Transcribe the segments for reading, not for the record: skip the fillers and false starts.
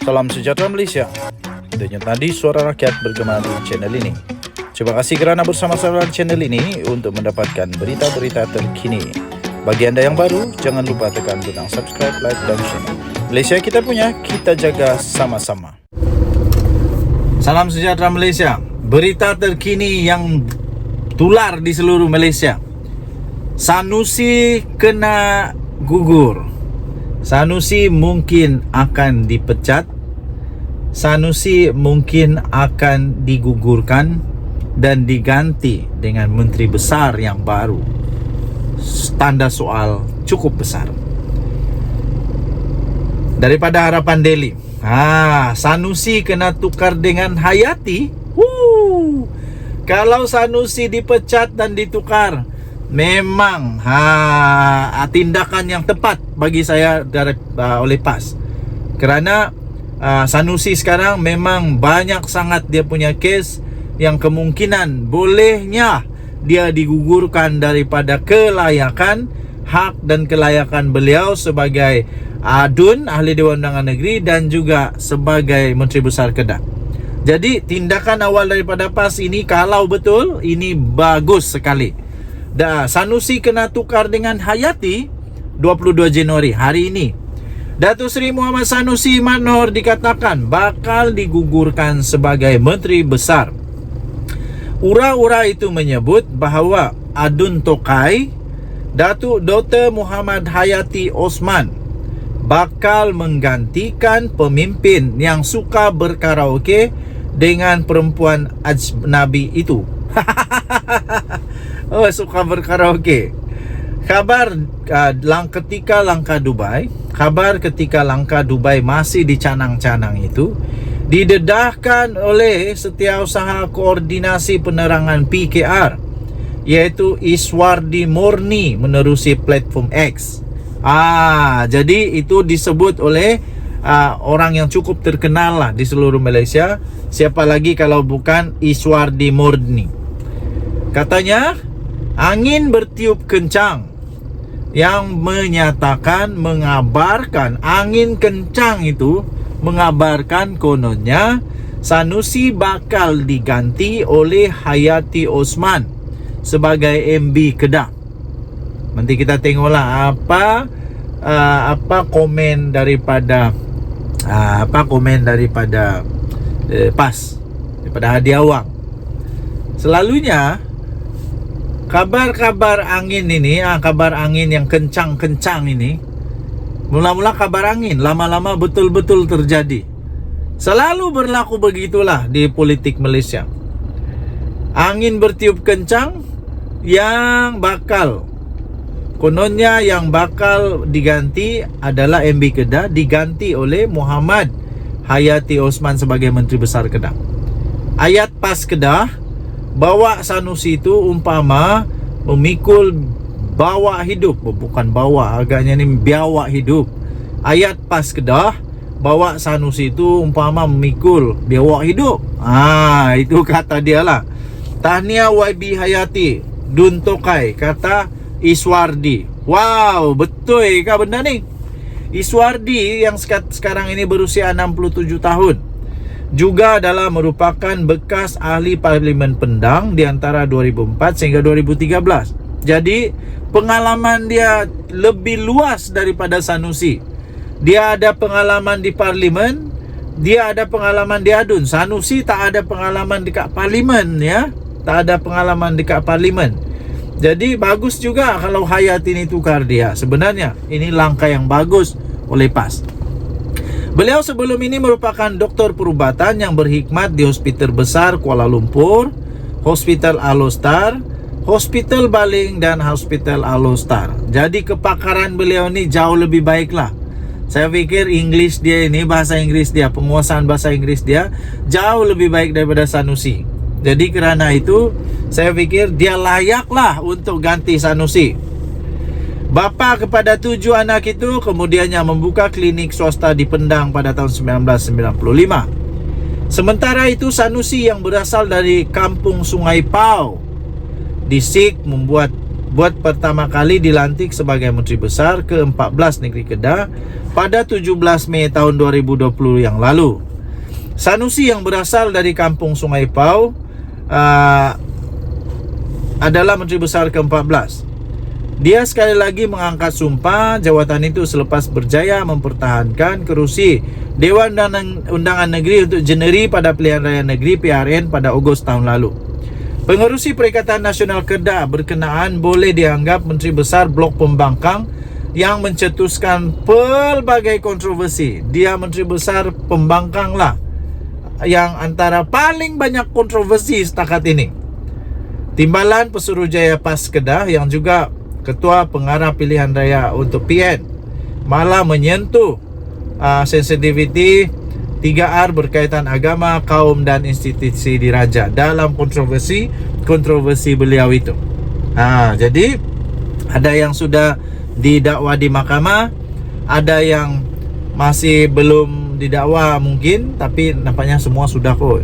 Salam sejahtera Malaysia. Denyut nadi suara rakyat bergema di channel ini. Terima kasih kerana bersama-sama di channel ini untuk mendapatkan berita-berita terkini. Bagi anda yang baru, jangan lupa tekan butang subscribe, like dan share. Malaysia kita punya, kita jaga sama-sama. Salam sejahtera Malaysia. Berita terkini yang tular di seluruh Malaysia. Sanusi kena gugur. Sanusi mungkin akan dipecat. Sanusi mungkin akan digugurkan dan diganti dengan menteri besar yang baru. Tanda soal cukup besar. Daripada Harapan Daily. Sanusi kena tukar dengan Hayati. Kalau Sanusi dipecat dan ditukar, memang tindakan yang tepat bagi saya oleh PAS. Kerana Sanusi sekarang memang banyak sangat dia punya kes yang kemungkinan bolehnya dia digugurkan daripada kelayakan, hak dan kelayakan beliau sebagai ADUN, Ahli Dewan Undangan Negeri, dan juga sebagai Menteri Besar Kedah. Jadi tindakan awal daripada PAS ini, kalau betul, ini bagus sekali. Sanusi kena tukar dengan Hayati 22 Januari, hari ini. Datuk Seri Muhammad Sanusi Mat Noor dikatakan bakal digugurkan sebagai Menteri Besar. Ura-ura itu menyebut bahawa ADUN Tokai, Datuk Dr. Muhammad Hayati Osman, bakal menggantikan pemimpin yang suka berkaraoke dengan perempuan ajnabi itu. Suka berkaraoke. Khabar ketika langkah Dubai masih dicanang-canang itu didedahkan oleh Setiausaha Koordinasi Penerangan PKR, iaitu Iswardi Murni menerusi platform X. Jadi itu disebut oleh orang yang cukup terkenal lah di seluruh Malaysia. Siapa lagi kalau bukan Iswardi Murni. Katanya angin bertiup kencang yang mengabarkan angin kencang itu mengabarkan kononnya Sanusi bakal diganti oleh Hayati Osman sebagai MB Kedah. Nanti kita tengoklah apa komen daripada PAS, daripada Hadi Awang. Selalunya kabar-kabar angin ini, kabar angin yang kencang-kencang ini, mula-mula kabar angin, lama-lama betul-betul terjadi. Selalu berlaku begitulah di politik Malaysia. Angin bertiup kencang, kononnya yang bakal diganti adalah MB Kedah, diganti oleh Muhammad Hayati Osman sebagai Menteri Besar Kedah. Ayat PAS Kedah bawa Sanusi itu umpama memikul bawa hidup, bukan bawa, agaknya ni biawak hidup. Ayat PAS Kedah bawa Sanusi itu umpama memikul biawak hidup. Itu kata dia lah. Tahniah YB Hayati, Dun Tokai, kata Iswardi. Wow, betul ke benda ni? Iswardi yang sekarang ini berusia 67 tahun juga adalah merupakan bekas ahli Parlimen Pendang di antara 2004 sehingga 2013. Jadi pengalaman dia lebih luas daripada Sanusi. Dia ada pengalaman di Parlimen, dia ada pengalaman di ADUN. Sanusi tak ada pengalaman dekat Parlimen, ya. Tak ada pengalaman dekat Parlimen. Jadi bagus juga kalau Hayati ini tukar dia. Sebenarnya ini langkah yang bagus oleh PAS. Beliau sebelum ini merupakan doktor perubatan yang berkhidmat di Hospital Besar Kuala Lumpur, Hospital Alostar, Hospital Baling dan Hospital Alostar. Jadi kepakaran beliau ni jauh lebih baik lah. Saya fikir English dia ini, bahasa Inggris dia, penguasaan bahasa Inggris dia jauh lebih baik daripada Sanusi. Jadi kerana itu saya fikir dia layaklah untuk ganti Sanusi. Bapa kepada 7 anak itu kemudiannya membuka klinik swasta di Pendang pada tahun 1995. Sementara itu Sanusi yang berasal dari kampung Sungai Pau di Sik membuat buat pertama kali dilantik sebagai Menteri Besar ke-14 negeri Kedah pada 17 Mei tahun 2020 yang lalu. Sanusi yang berasal dari kampung Sungai Pau adalah Menteri Besar ke-14. Dia sekali lagi mengangkat sumpah jawatan itu selepas berjaya mempertahankan kerusi Dewan Undangan Negeri untuk Jeneri pada Pilihan Raya Negeri PRN pada Ogos tahun lalu. Pengerusi Perikatan Nasional Kedah berkenaan boleh dianggap Menteri Besar blok pembangkang yang mencetuskan pelbagai kontroversi. Dia Menteri Besar pembangkang lah yang antara paling banyak kontroversi setakat ini. Timbalan Pesuruhjaya PAS Kedah yang juga Ketua Pengarah Pilihan Raya untuk PN malah menyentuh sensitiviti 3R berkaitan agama, kaum dan institusi diraja dalam kontroversi beliau itu. Jadi ada yang sudah didakwa di mahkamah, ada yang masih belum didakwa mungkin, tapi nampaknya semua sudah kok.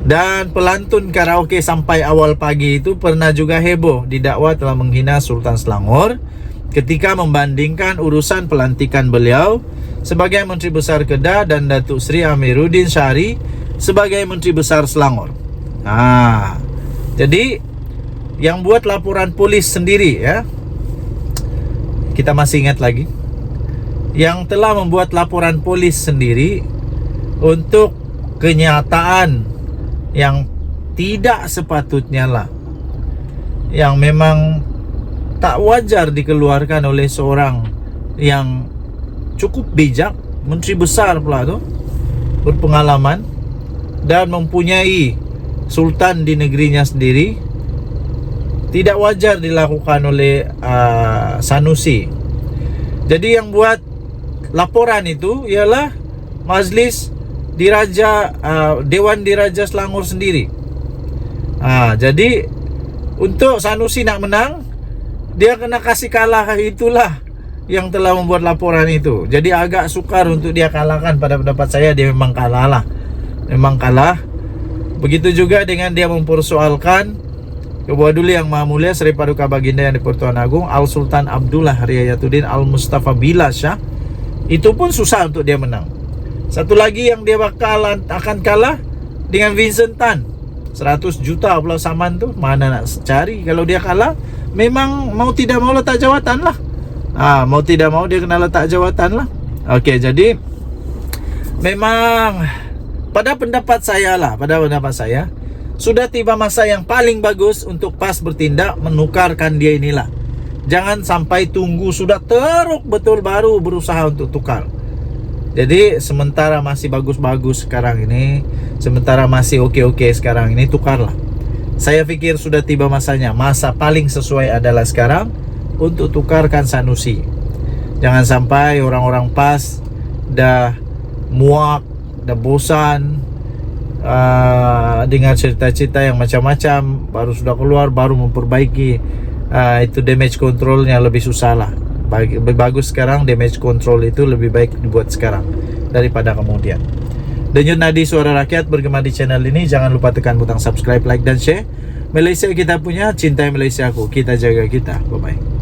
Dan pelantun karaoke sampai awal pagi itu pernah juga heboh didakwa telah menghina Sultan Selangor ketika membandingkan urusan pelantikan beliau sebagai Menteri Besar Kedah dan Datuk Seri Amiruddin Syari sebagai Menteri Besar Selangor. Jadi yang buat laporan polis sendiri ya, kita masih ingat lagi, yang telah membuat laporan polis sendiri untuk kenyataan yang tidak sepatutnya lah, yang memang tak wajar dikeluarkan oleh seorang yang cukup bijak, Menteri Besar pula tu, berpengalaman dan mempunyai sultan di negerinya sendiri. Tidak wajar dilakukan oleh Sanusi. Jadi yang buat laporan itu ialah Majlis Diraja Dewan Diraja Selangor sendiri. Jadi untuk Sanusi nak menang, dia kena kasih kalah. Itulah yang telah membuat laporan itu. Jadi agak sukar untuk dia kalahkan. Pada pendapat saya dia memang kalah lah. Memang kalah. Begitu juga dengan dia mempersoalkan Ketua Duli Yang Maha Mulia Seri Paduka Baginda Yang di-Pertuan Agong Al Sultan Abdullah Riayatuddin Al Mustafa Billah Shah. Itu pun susah untuk dia menang. Satu lagi yang dia akan kalah dengan Vincent Tan, 100 juta pula saman tu. Mana nak cari kalau dia kalah? Memang mau tidak mau letak jawatan lah. Mau tidak mau dia kena letak jawatan lah. Okey, jadi memang pada pendapat saya sudah tiba masa yang paling bagus untuk PAS bertindak menukarkan dia inilah. Jangan sampai tunggu sudah teruk betul baru berusaha untuk tukar. Jadi sementara masih bagus-bagus sekarang ini, sementara masih oke-oke sekarang ini, tukarlah. Saya pikir sudah tiba masanya. Masa paling sesuai adalah sekarang untuk tukarkan Sanusi. Jangan sampai orang-orang PAS dah muak, dah bosan dengar cerita-cerita yang macam-macam, baru sudah keluar, baru memperbaiki. Itu damage controlnya lebih susah lah. Lebih bagus sekarang damage control itu lebih baik dibuat sekarang daripada kemudian. Denyut nadi suara rakyat bergema di channel ini. Jangan lupa tekan butang subscribe, like dan share. Malaysia kita punya, cintai Malaysia aku. Kita jaga kita. Bye bye.